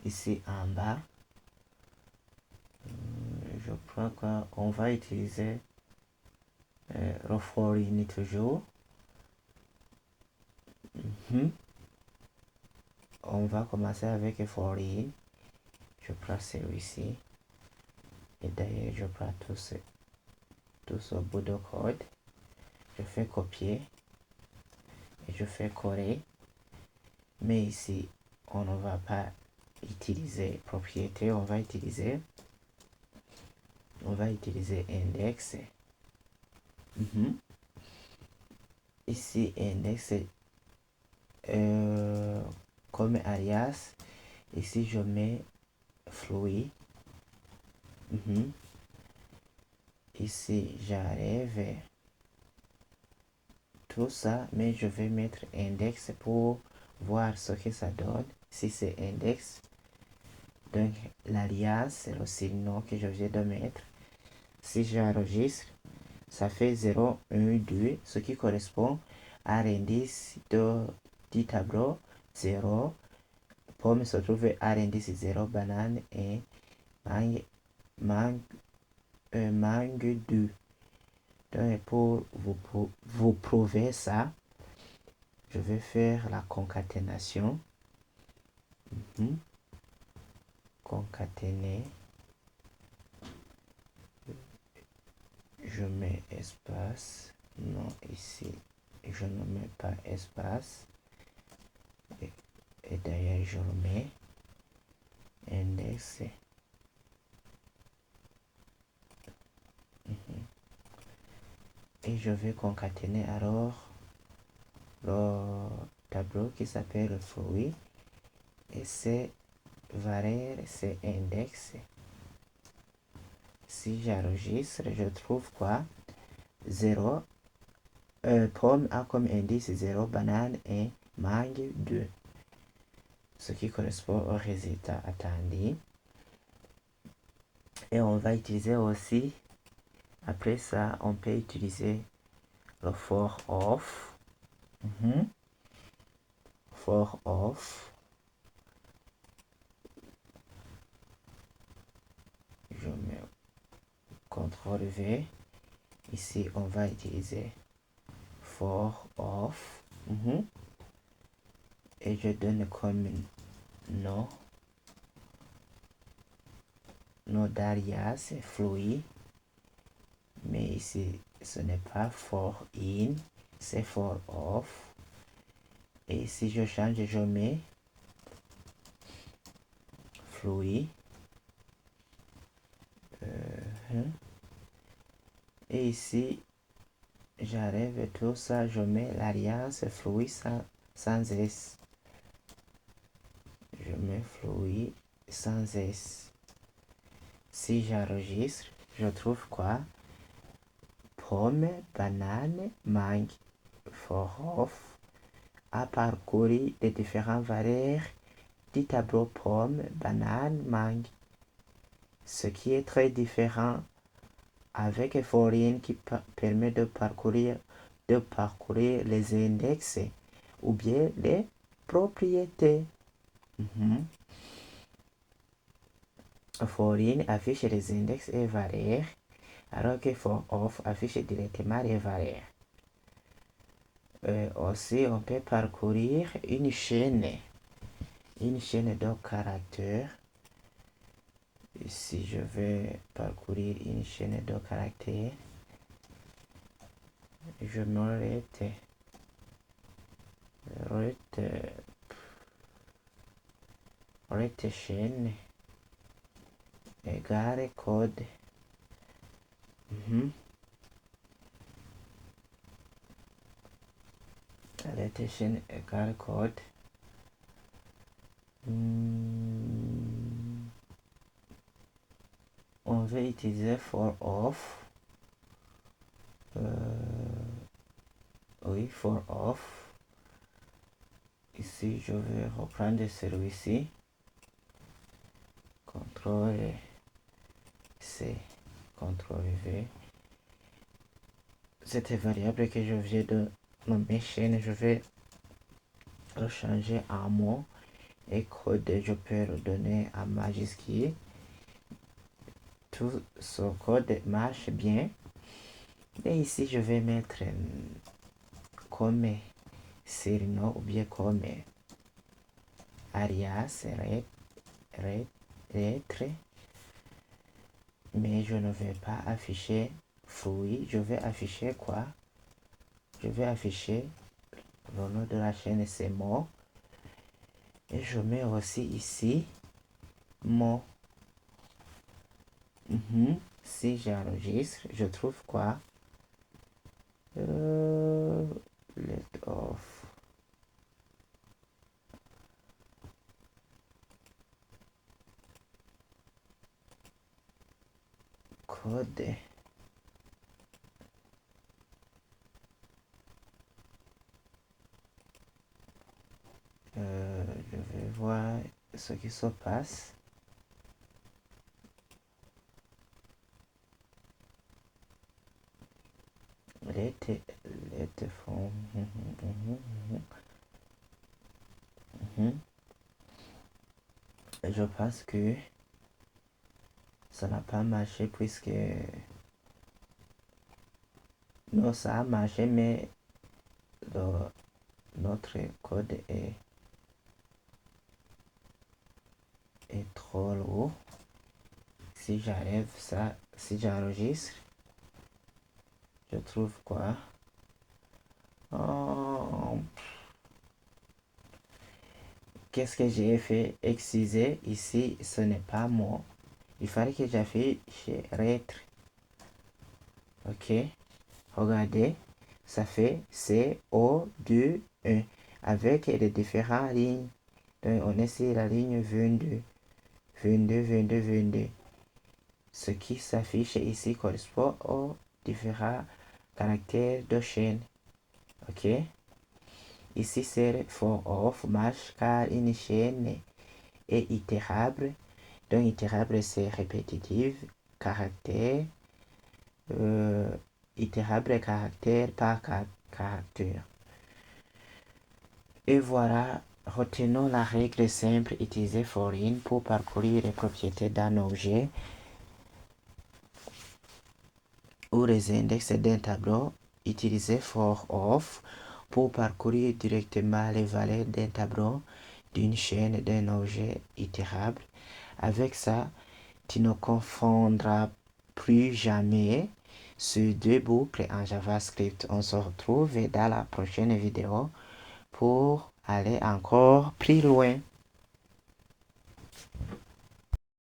ici en bas. Je crois qu'on va utiliser le for in toujours. On va commencer avec for in. Je prends celui-ci. Et d'ailleurs, je prends tout ce bout de code. Je fais copier. Et je fais coller. Mais ici, on ne va pas utiliser propriété. On va utiliser index. Ici, index comme alias. Ici, je mets fluid. Ici, j'arrive tout ça, mais je vais mettre index pour voir ce que ça donne. Si c'est index, donc l'alias, c'est le signe que je viens de mettre. Si j'enregistre, ça fait 0, 1, 2, ce qui correspond à l'indice du tableau 0. Pomme se trouve à l'indice 0, banane et mangue 2. Donc pour vous prouver ça, je vais faire la concaténation. Concaténer. Je mets espace. Non, ici, je ne mets pas espace. Et d'ailleurs, je le mets. Index. Et je vais concaténer alors le tableau qui s'appelle fruit. Et c'est valeur, c'est index. Si j'enregistre, je trouve quoi? 0. Pomme a comme indice 0, banane et mangue 2. Ce qui correspond au résultat attendu. Et on va utiliser aussi, après ça, on peut utiliser le for of. For of. Je mets CTRL V. Ici, on va utiliser for of. Et je donne comme nom d'alias, c'est fluid. Mais ici, ce n'est pas for in, c'est for off. Et si je change, je mets fluid. Et ici, j'arrive tout ça, je mets l'alliance fluid sans S. Je mets fluid sans S. Si j'enregistre, je trouve quoi? Pomme, banane, mangue. For off a parcouru les différentes valeurs du tableau pomme, banane, mangue. Ce qui est très différent avec for in qui permet de parcourir les index ou bien les propriétés. For in affiche les index et valeurs, alors que for off affiche directement les valeurs. Aussi, on peut parcourir une chaîne de caractères. Si je vais parcourir une chaîne de caractères, je m'arrête chaîne égale code. Chaîne égale code. On va utiliser for off. Oui, for off. Ici, je vais reprendre celui-ci. CTRL C, CTRL V. Cette variable que je viens de nommer chaîne, je vais le changer en mot et code, je peux redonner en majuscule. Tout ce code marche bien. Et ici, je vais mettre comme surnom ou bien comme alias, lettre. Mais je ne vais pas afficher fruit. Je vais afficher quoi? Je vais afficher le nom de la chaîne, c'est mot. Et je mets aussi ici mot. Si j'enregistre, je trouve quoi? Let off. Code. Je vais voir ce qui se passe. Let from. Je pense que ça n'a pas marché puisque non, ça a marché, mais notre code est trop lourd. Si j'arrive ça, si j'enregistre, je trouve quoi? Oh, qu'est-ce que j'ai fait? Excusez, ici, ce n'est pas moi. Il fallait que j'affiche être. Ok, regardez, ça fait CO2 avec les différentes lignes. Donc, on est sur la ligne 22, 22, 22, 22. Ce qui s'affiche ici correspond aux différents caractères de chaîne. Ok, ici c'est for of marche car une chaîne est itérable. Donc itérable c'est répétitif, caractère, itérable caractère par caractère. Et voilà, retenons la règle simple utilisée for in pour parcourir les propriétés d'un objet ou les index d'un tableau. Utilisez for of pour parcourir directement les valeurs d'un tableau, d'une chaîne, d'un objet itérable. Avec ça, tu ne confondras plus jamais ces deux boucles en JavaScript. On se retrouve dans la prochaine vidéo pour aller encore plus loin.